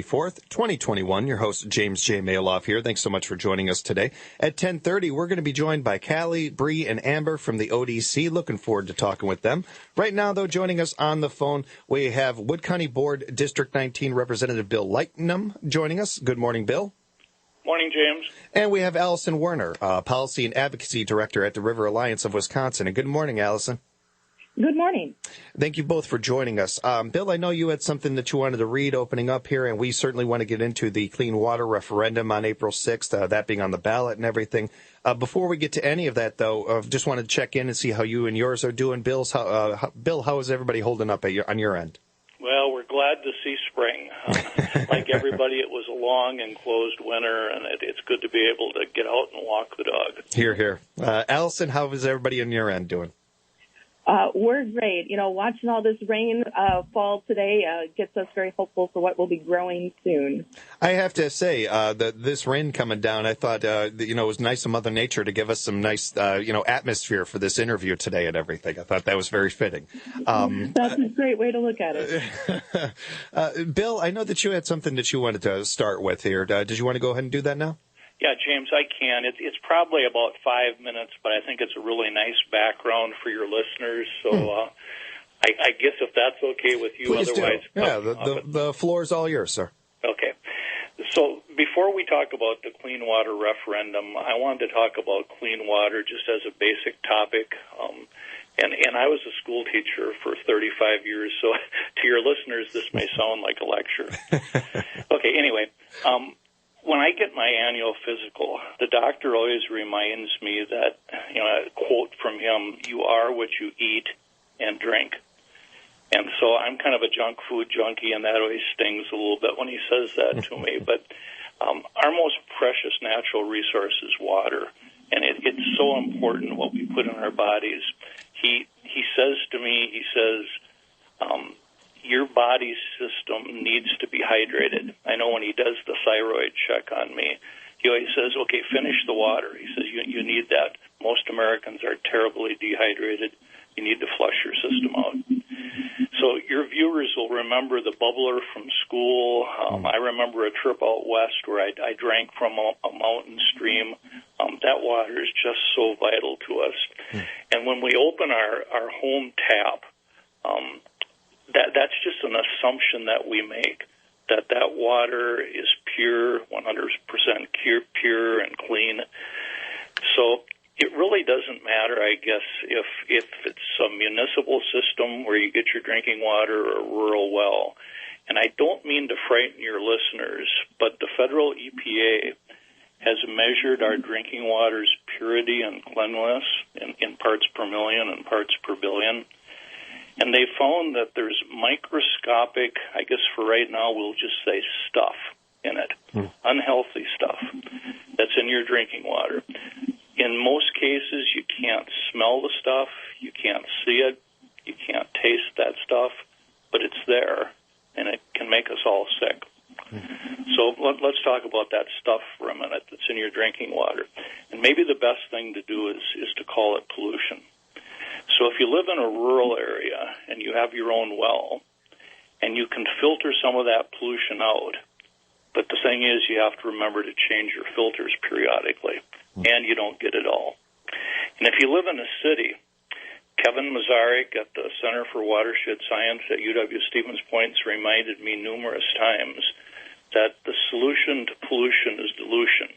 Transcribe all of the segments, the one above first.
4th, 2021. Your host, James J. Malouf here. Thanks so much for joining us today. At 10:30, we're going to be joined by Callie, Bree, and Amber from the ODC. Looking forward to talking with them. Right now, though, joining us on the phone, we have Wood County Board District 19 Representative Bill Leichtnam joining us. Good morning, Bill. Morning, James. And we have Allison Werner, Policy and Advocacy Director at the River Alliance of Wisconsin. And good morning, Allison. Good morning. Thank you both for joining us. Bill, I know you had something that you wanted to read opening up here, and we certainly want to get into the Clean Water Referendum on April 6th, that being on the ballot and everything. Before we get to any of that, though, just wanted to check in and see how you and yours are doing. Bill, how is everybody holding up on your end? Well, we're glad to see spring. Like everybody, it was a long and closed winter, and it's good to be able to get out and walk the dog. Hear, hear. Allison, how is everybody on your end doing? We're great. You know, watching all this rain fall today gets us very hopeful for what will be growing soon. I have to say that this rain coming down, I thought, it was nice of Mother Nature to give us some nice, atmosphere for this interview today and everything. I thought that was very fitting. That's a great way to look at it. Bill, I know that you had something that you wanted to start with here. Did you want to go ahead and do that now? Yeah, James, I can. It's probably about 5 minutes, but I think it's a really nice background for your listeners. So I guess if that's okay with you, please otherwise. Do. Yeah, the floor is all yours, sir. Okay. So before we talk about the Clean Water Referendum, I wanted to talk about clean water just as a basic topic. And I was a school teacher for 35 years, so to your listeners, this may sound like a lecture. Okay, anyway. When I get my annual physical, the doctor always reminds me that, a quote from him, "You are what you eat and drink." And so I'm kind of a junk food junkie, and that always stings a little bit when he says that to me. But our most precious natural resource is water, and it's so important what we put in our bodies. He says to me, your body system needs to be hydrated. I know when he does the thyroid check on me, he always says, okay, finish the water. He says, you need that. Most Americans are terribly dehydrated. You need to flush your system out. So your viewers will remember the bubbler from school. I remember a trip out west where I drank from a mountain stream. That water is just so vital to us. And when we open our home tap, that's just an assumption that we make, that water is pure, 100% pure and clean. So it really doesn't matter, I guess, if it's a municipal system where you get your drinking water or a rural well. And I don't mean to frighten your listeners, but the federal EPA has measured our drinking water's purity and cleanliness in parts per million and parts per billion. And they found that there's microscopic, I guess for right now we'll just say stuff in it, unhealthy stuff that's in your drinking water. In most cases, you can't smell the stuff, you can't see it, you can't taste that stuff, but it's there, and it can make us all sick. So let's talk about that stuff for a minute that's in your drinking water. And maybe the best thing to do is to call it pollution. So if you live in a rural area and you have your own well, and you can filter some of that pollution out, but the thing is you have to remember to change your filters periodically, and you don't get it all. And if you live in a city, Kevin Mazarik at the Center for Watershed Science at UW-Stevens Point has reminded me numerous times that the solution to pollution is dilution.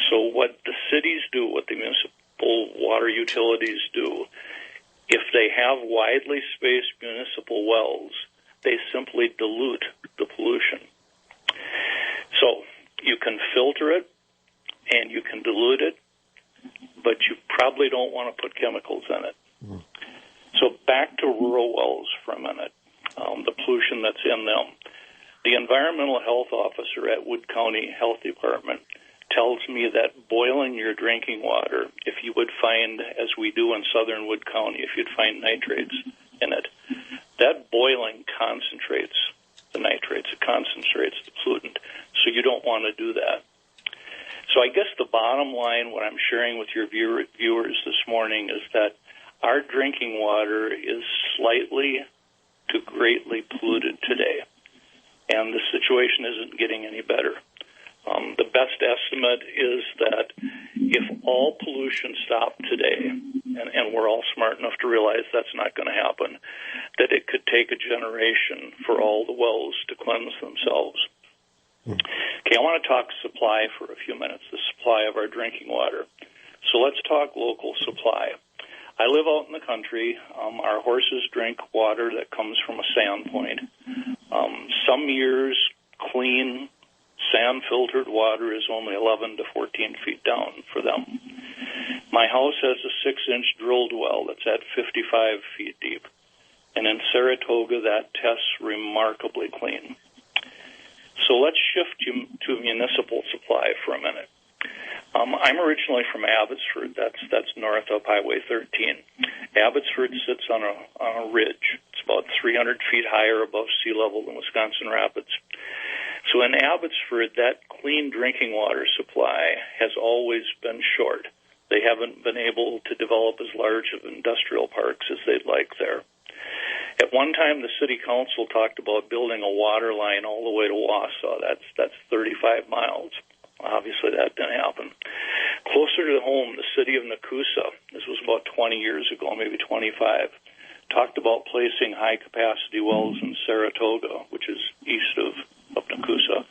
So what the cities do, what the municipal water utilities do, if they have widely spaced municipal wells, they simply dilute the pollution. So you can filter it and you can dilute it, but you probably don't want to put chemicals in it. So back to rural wells for a minute, the pollution that's in them. The environmental health officer at Wood County Health Department tells me that boiling your drinking water, if you would find, as we do in southern Wood County, if you'd find nitrates in it, that boiling concentrates the nitrates, it concentrates the pollutant. So you don't want to do that. So I guess the bottom line, what I'm sharing with your viewers this morning, is that our drinking water is slightly to greatly polluted today. and the situation isn't getting any better. The best estimate is that if all pollution stopped today, and we're all smart enough to realize that's not going to happen, that it could take a generation for all the wells to cleanse themselves. Okay, I want to talk supply for a few minutes, the supply of our drinking water. So let's talk local supply. I live out in the country. Our horses drink water that comes from a sand point. Some years, clean, sand-filtered water is only 11 to 14 feet down for them. My house has a 6-inch drilled well that's at 55 feet deep. And in Saratoga, that tests remarkably clean. So let's shift to municipal supply for a minute. I'm originally from Abbotsford. That's north of Highway 13. Abbotsford sits on a ridge. It's about 300 feet higher above sea level than Wisconsin Rapids. So in Abbotsford, that clean drinking water supply has always been short. They haven't been able to develop as large of industrial parks as they'd like there. At one time, the city council talked about building a water line all the way to Wausau. That's 35 miles. Obviously, that didn't happen. Closer to home, the city of Nakusa, this was about 20 years ago, maybe 25, talked about placing high-capacity wells in Saratoga, which is east of Nakusa,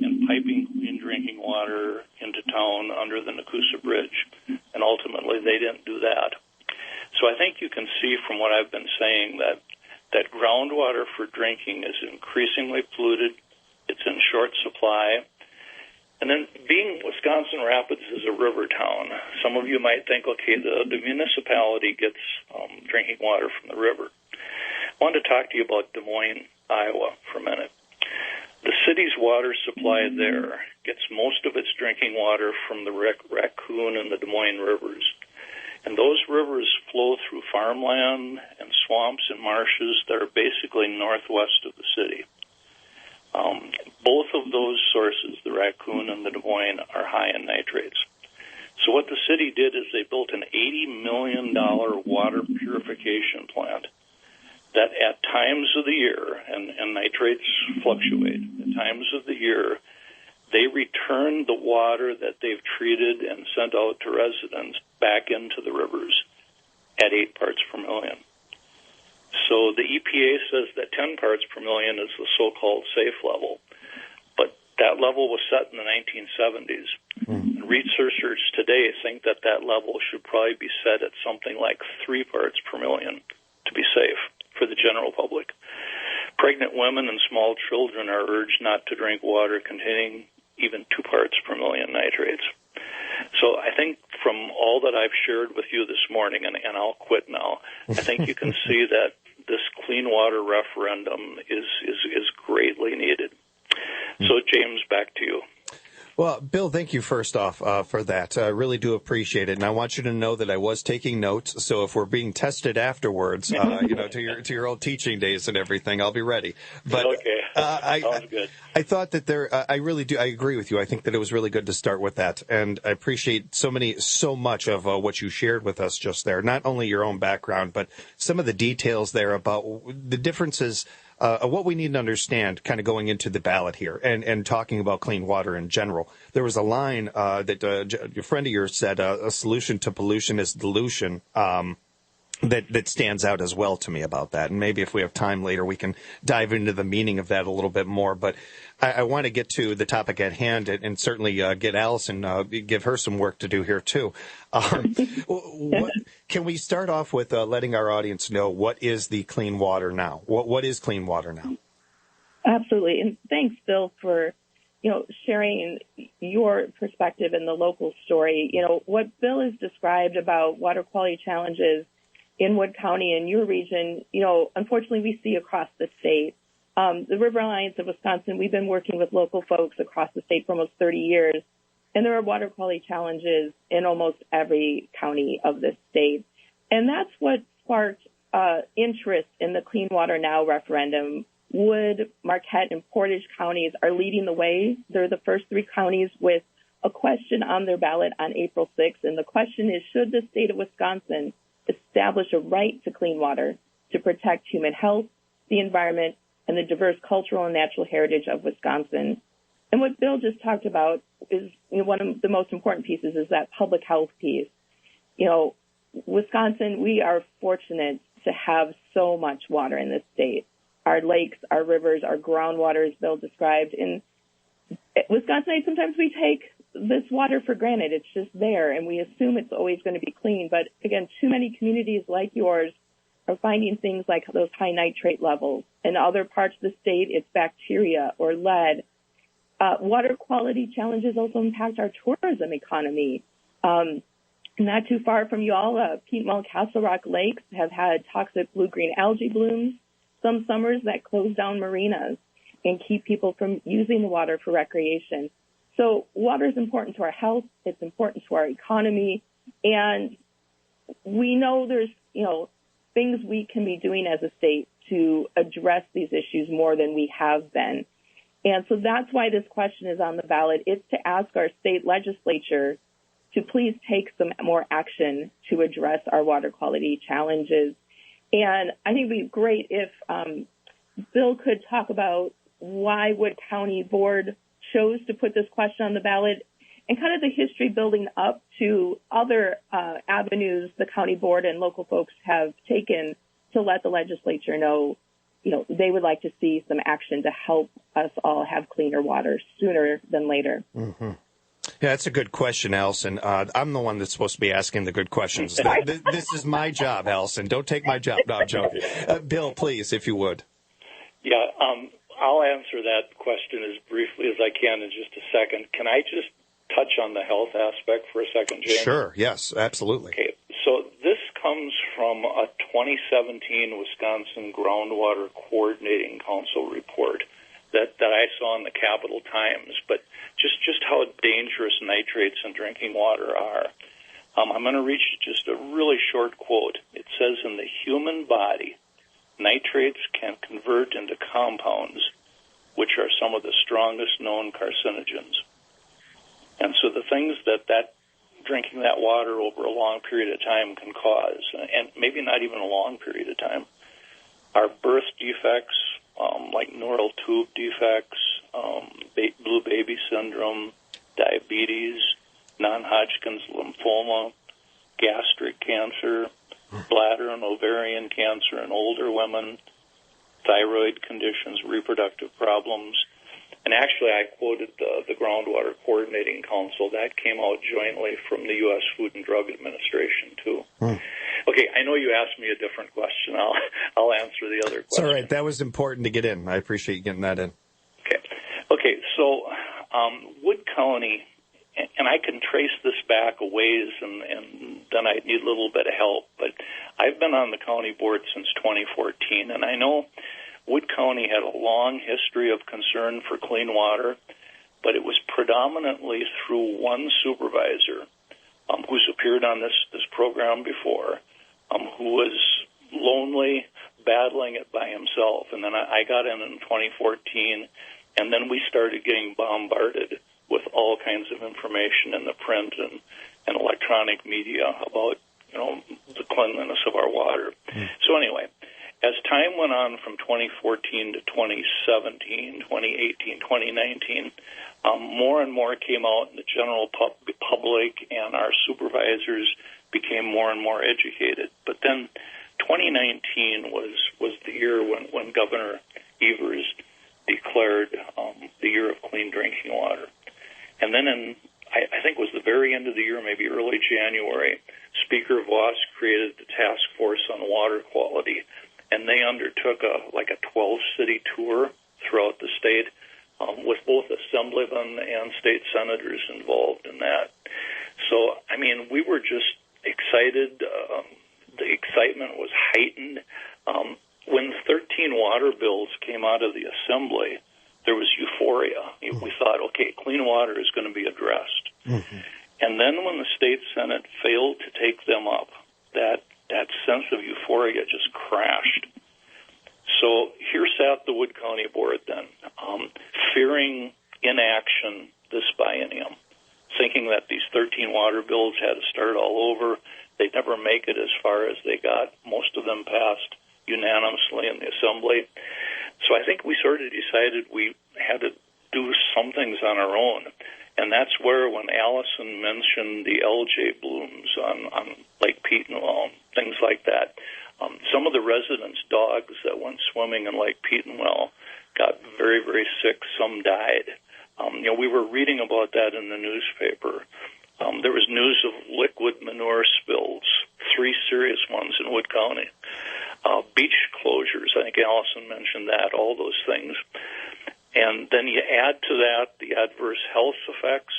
and piping clean drinking water into town under the Nakusa Bridge. And ultimately, they didn't do that. So I think you can see from what I've been saying that groundwater for drinking is increasingly polluted. It's in short supply. And then being Wisconsin Rapids is a river town, some of you might think, okay, the municipality gets drinking water from the river. I wanted to talk to you about Des Moines, Iowa for a minute. The city's water supply there gets most of its drinking water from the Raccoon and the Des Moines rivers. And those rivers flow through farmland and swamps and marshes that are basically northwest of the city. Both of those sources, the Raccoon and the Des Moines, are high in nitrates. So what the city did is they built an $80 million water purification plant that at times of the year, and nitrates fluctuate, at times of the year, they return the water that they've treated and sent out to residents back into the rivers at 8 parts per million. So the EPA says that 10 parts per million is the so-called safe level, but that level was set in the 1970s. And researchers today think that level should probably be set at something like 3 parts per million to be safe for the general public. Pregnant women and small children are urged not to drink water containing even 2 parts per million nitrates. So I think from all that I've shared with you this morning, and I'll quit now, I think you can see that this Clean Water Referendum is greatly needed. So, James, back to you. Well, Bill, thank you first off for that. I really do appreciate it, and I want you to know that I was taking notes. So if we're being tested afterwards, to your old teaching days and everything, I'll be ready. But okay, sounds good. I thought that I really do. I agree with you. I think that it was really good to start with that, and I appreciate so much of what you shared with us just there. Not only your own background, but some of the details there about the differences. What we need to understand kind of going into the ballot here and talking about clean water in general. There was a line that a friend of yours said, a solution to pollution is dilution, that stands out as well to me about that. And maybe if we have time later, we can dive into the meaning of that a little bit more. But I want to get to the topic at hand and certainly get Allison, give her some work to do here, too. Can we start off with letting our audience know what is the Clean Water Now? What is Clean Water Now? Absolutely. And thanks, Bill, for sharing your perspective and the local story. What Bill has described about water quality challenges in Wood County and your region, unfortunately we see across the state. The River Alliance of Wisconsin, we've been working with local folks across the state for almost 30 years, and there are water quality challenges in almost every county of the state. And that's what sparked interest in the Clean Water Now referendum. Wood, Marquette, and Portage counties are leading the way. They're the first 3 counties with a question on their ballot on April 6th, and the question is, should the state of Wisconsin establish a right to clean water to protect human health, the environment, and the diverse cultural and natural heritage of Wisconsin. And what Bill just talked about is, one of the most important pieces is that public health piece. Wisconsin, we are fortunate to have so much water in this state. Our lakes, our rivers, our groundwater, as Bill described. In Wisconsin, sometimes we take this water for granted. It's just there, and we assume it's always going to be clean. But again, too many communities like yours are finding things like those high nitrate levels. In other parts of the state, it's bacteria or lead. Water quality challenges also impact our tourism economy. Not too far from you all, Peatmall, Castle Rock lakes have had toxic blue-green algae blooms some summers that close down marinas and keep people from using the water for recreation. So water is important to our health. It's important to our economy. And we know there's, things we can be doing as a state to address these issues more than we have been. And so that's why this question is on the ballot. It's to ask our state legislature to please take some more action to address our water quality challenges. And I think it would be great if Bill could talk about why Wood County Board chose to put this question on the ballot and kind of the history building up to other avenues the county board and local folks have taken to let the legislature know, they would like to see some action to help us all have cleaner water sooner than later. Mm-hmm. Yeah, that's a good question, Allison. I'm the one that's supposed to be asking the good questions. This is my job, Allison. Don't take my job. No, I'm joking. Bill, please, if you would. Yeah, I'll answer that question as briefly as I can in just a second. Can I just touch on the health aspect for a second, James? Sure, yes, absolutely. Okay, so this comes from a 2017 Wisconsin Groundwater Coordinating Council report that I saw in the Capital Times, but just how dangerous nitrates in drinking water are. I'm going to read just a really short quote. It says, in the human body, nitrates can convert into compounds, which are some of the strongest known carcinogens. And so the things that drinking that water over a long period of time can cause, and maybe not even a long period of time, are birth defects, like neural tube defects, blue baby syndrome, diabetes, non-Hodgkin's lymphoma, gastric cancer, bladder and ovarian cancer in older women, thyroid conditions, reproductive problems. And actually, I quoted the Groundwater Coordinating Council. That came out jointly from the U.S. Food and Drug Administration, too. Okay, I know you asked me a different question. I'll answer the other question. It's all right. That was important to get in. I appreciate you getting that in. Okay, so Wood County, and I can trace this back a ways, and then I need a little bit of help, but I've been on the county board since 2014, and I know Wood County had a long history of concern for clean water, but it was predominantly through one supervisor who's appeared on this program before, who was lonely, battling it by himself. And then I got in 2014, and then we started getting bombarded with all kinds of information in the print and electronic media about, the cleanliness of our water. So anyway, as time went on from 2014 to 2017, 2018, 2019, more and more came out in the general public, and our supervisors became more and more educated. But then 2019 was the year when Governor Evers declared the year of clean drinking water. And then I think it was the very end of the year, maybe early January, Speaker Voss created the Task Force on Water Quality, and they undertook a 12-city tour throughout the state with both assemblymen and state senators involved in that. So, I mean, we were just excited. The excitement was heightened. When the 13 water bills came out of the assembly, there was euphoria. We thought, okay, clean water is going to be addressed. Mm-hmm. And then when the state Senate failed to take them up, that sense of euphoria just crashed. So here sat the Wood County Board then, fearing inaction this biennium, thinking that these 13 water bills had to start all over. They'd never make it as far as they got. Most of them passed unanimously in the Assembly. So I think we sort of decided we had to do some things on our own. And that's where, when Allison mentioned the LJ blooms on Lake Petenwell, things like that, some of the residents' dogs that went swimming in Lake Petenwell got very, very sick. Some died. We were reading about that in the newspaper. There was news of liquid manure spills, 3 serious ones in Wood County. Beach closures, I think Allison mentioned that, all those things. And then you add to that the adverse health effects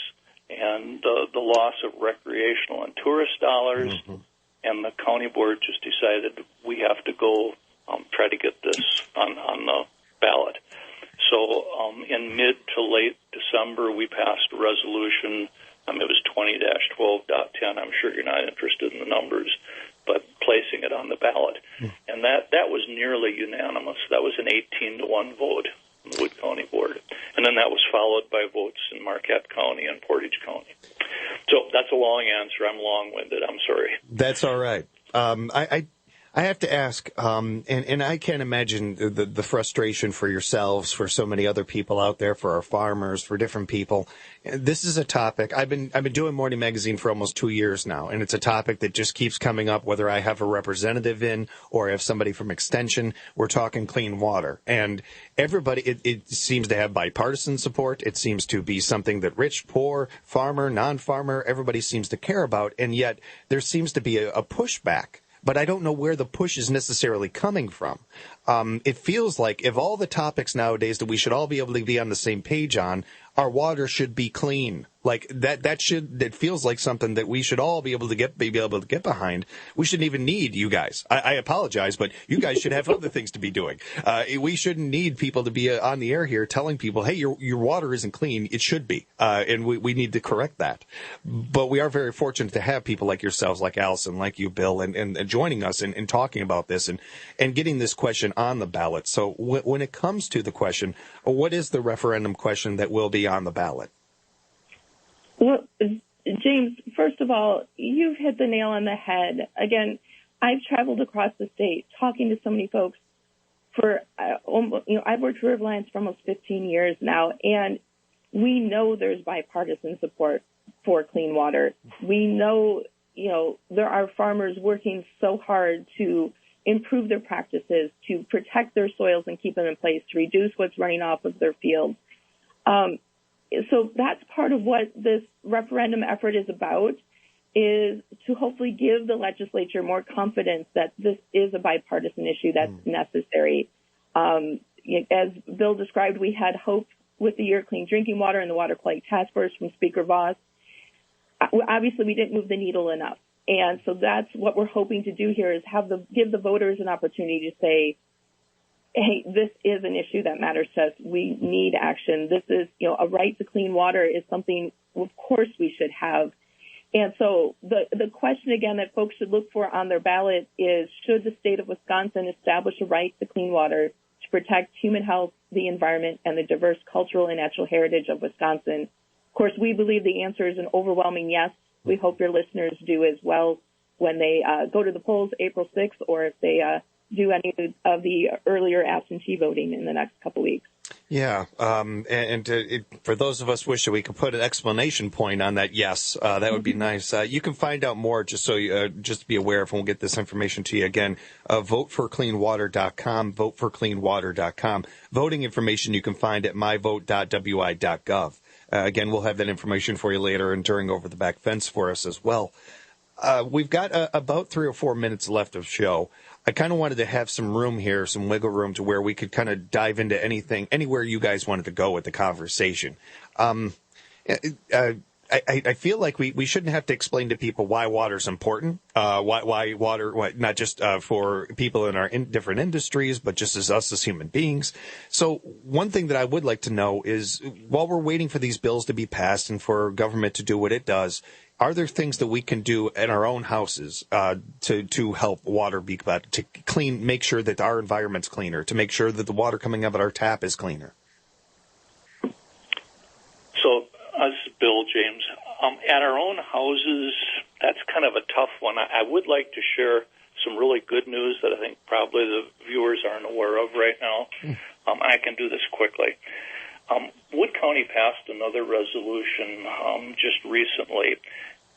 and the loss of recreational and tourist dollars, and the county board just decided we have to go try to get this on the ballot. So in mid to late December, we passed a resolution. It was 20-12.10. I'm sure you're not interested in the numbers, but placing it on the ballot. And that was nearly unanimous. That was an 18-1 vote in the Wood County Board. And then that was followed by votes in Marquette County and Portage County. So that's a long answer. I'm long-winded. I'm sorry. That's all right. I have to ask, and I can't imagine the frustration for yourselves, for so many other people out there, for our farmers, for different people. This is a topic I've been doing Morning Magazine for almost 2 years now, and it's a topic that just keeps coming up, whether I have a representative in or I have somebody from Extension. We're talking clean water, and everybody, it seems to have bipartisan support. It seems to be something that rich, poor, farmer, non-farmer, everybody seems to care about, and yet there seems to be a pushback. But I don't know where the push is necessarily coming from. It feels like if all the topics nowadays that we should all be able to be on the same page on, our water should be clean. Like that feels like something that we should all be able to get behind. We shouldn't even need you guys. I apologize, but you guys should have other things to be doing. We shouldn't need people to be on the air here telling people, hey, your water isn't clean. It should be. And we need to correct that. But we are very fortunate to have people like yourselves, like Allison, like you, Bill, and joining us and talking about this and getting this question on the ballot. So when it comes to the question, what is the referendum question that will be on the ballot? Well, James, first of all, you've hit the nail on the head. Again, I've traveled across the state talking to so many folks for I've worked for River Alliance for almost 15 years now, and we know there's bipartisan support for clean water. We know, there are farmers working so hard to improve their practices, to protect their soils and keep them in place, to reduce what's running off of their fields. So that's part of what this referendum effort is about, is to hopefully give the legislature more confidence that this is a bipartisan issue that's necessary. As Bill described, we had hope with the Year of Clean Drinking Water and the Water Quality Task Force from Speaker Voss. Obviously, we didn't move the needle enough. And so that's what we're hoping to do here, is give the voters an opportunity to say, hey, this is an issue that matters to us. We need action. This is, a right to clean water is something, of course, we should have. And so the question, again, that folks should look for on their ballot is, should the state of Wisconsin establish a right to clean water to protect human health, the environment, and the diverse cultural and natural heritage of Wisconsin? Of course, we believe the answer is an overwhelming yes. We hope your listeners do as well when they go to the polls April 6th, or if they do any of the earlier absentee voting in the next couple weeks. Yeah, for those of us wish that we could put an explanation point on that, yes, that would be nice. You can find out more, just to be aware, if we'll get this information to you again, voteforcleanwater.com, voteforcleanwater.com. Voting information you can find at myvote.wi.gov. Again, we'll have that information for you later and during Over the Back Fence for us as well. We've got about 3 or 4 minutes left of show. I kind of wanted to have some room here, some wiggle room, to where we could kind of dive into anywhere you guys wanted to go with the conversation. I feel like we shouldn't have to explain to people why water's important, why water, not just for people in our different industries, but just as us as human beings. So one thing that I would like to know is, while we're waiting for these bills to be passed and for government to do what it does, are there things that we can do in our own houses to help water be better, to make sure that our environment's cleaner, to make sure that the water coming out of our tap is cleaner? So, this is Bill, James. At our own houses, that's kind of a tough one. I would like to share some really good news that I think probably the viewers aren't aware of right now. I can do this quickly. Wood County passed another resolution just recently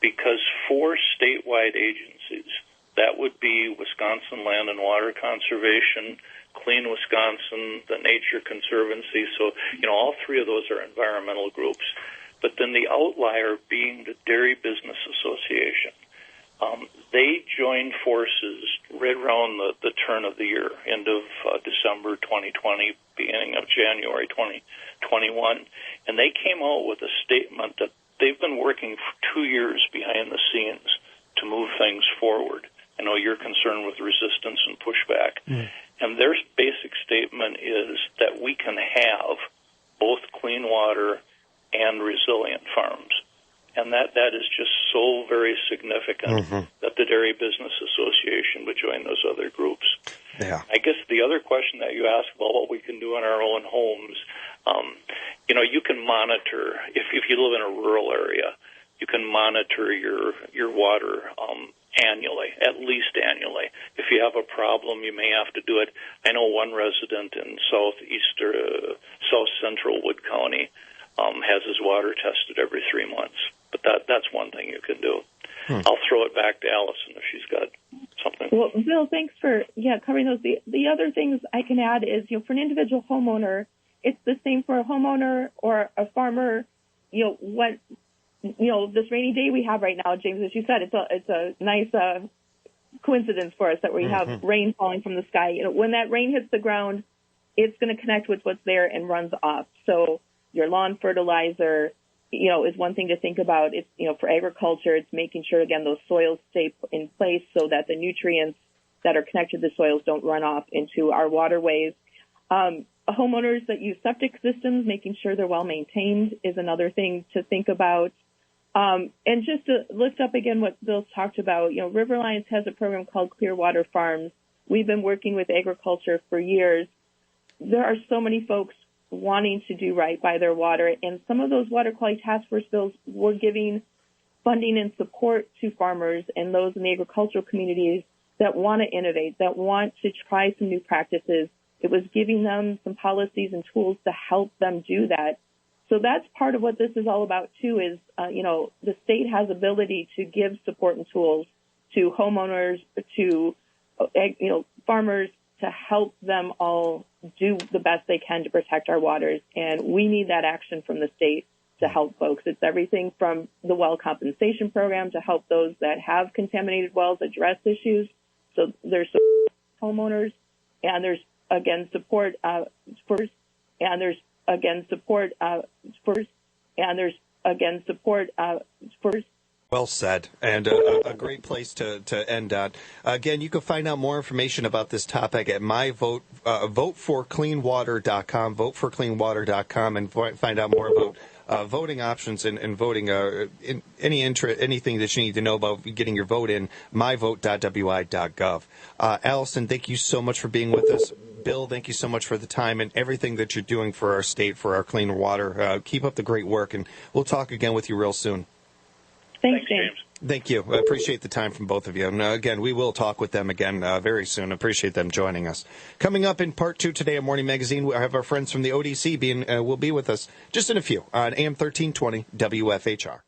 because 4 statewide agencies, that would be Wisconsin Land and Water Conservation, Clean Wisconsin, the Nature Conservancy, so, all 3 of those are environmental groups. But then the outlier being the Dairy Business Association. They joined forces right around the turn of the year, end of December 2020, beginning of January 2021, and they came out with a statement that they've been working for 2 years behind the scenes to move things forward. I know you're concerned with resistance and pushback, and their basic statement is that we can have both clean water and resilient farms. And that is just so very significant that the Dairy Business Association would join those other groups. Yeah. I guess the other question that you asked about what we can do in our own homes, you can monitor, if you live in a rural area, you can monitor your water annually, at least annually. If you have a problem, you may have to do it. I know one resident in south central Wood County has his water tested every 3 months. But that's one thing you can do. I'll throw it back to Allison if she's got something. Well, Bill, thanks for covering those. The other things I can add is, for an individual homeowner, it's the same for a homeowner or a farmer. This rainy day we have right now, James, as you said, it's a nice coincidence for us that we have rain falling from the sky. When that rain hits the ground, it's going to connect with what's there and runs off. So your lawn fertilizer, is one thing to think about. It's, for agriculture, it's making sure, again, those soils stay in place so that the nutrients that are connected to the soils don't run off into our waterways. Homeowners that use septic systems, making sure they're well maintained is another thing to think about. And just to lift up again what Bill's talked about, River Alliance has a program called Clearwater Farms. We've been working with agriculture for years. There are so many folks wanting to do right by their water, and some of those water quality task force bills were giving funding and support to farmers and those in the agricultural communities that want to innovate, that want to try some new practices. It was giving them some policies and tools to help them do that. So that's part of what this is all about too, is, the state has ability to give support and tools to homeowners, to, farmers, to help them all do the best they can to protect our waters. And we need that action from the state to help folks. It's everything from the well compensation program to help those that have contaminated wells address issues. So there's homeowners, and there's, again, support first, and there's, again, support first, and there's, again, support first. Well said, and a great place to end on. Again, you can find out more information about this topic at voteforcleanwater.com, voteforcleanwater.com, and find out more about voting options and voting, anything that you need to know about getting your vote in, myvote.wi.gov. Allison, thank you so much for being with us. Bill, thank you so much for the time and everything that you're doing for our state, for our clean water. Keep up the great work, and we'll talk again with you real soon. Thanks, James. Thank you. I appreciate the time from both of you. And again, we will talk with them again very soon. Appreciate them joining us. Coming up in part 2 today of Morning Magazine, we have our friends from the ODC will be with us just in a few on AM 1320 WFHR.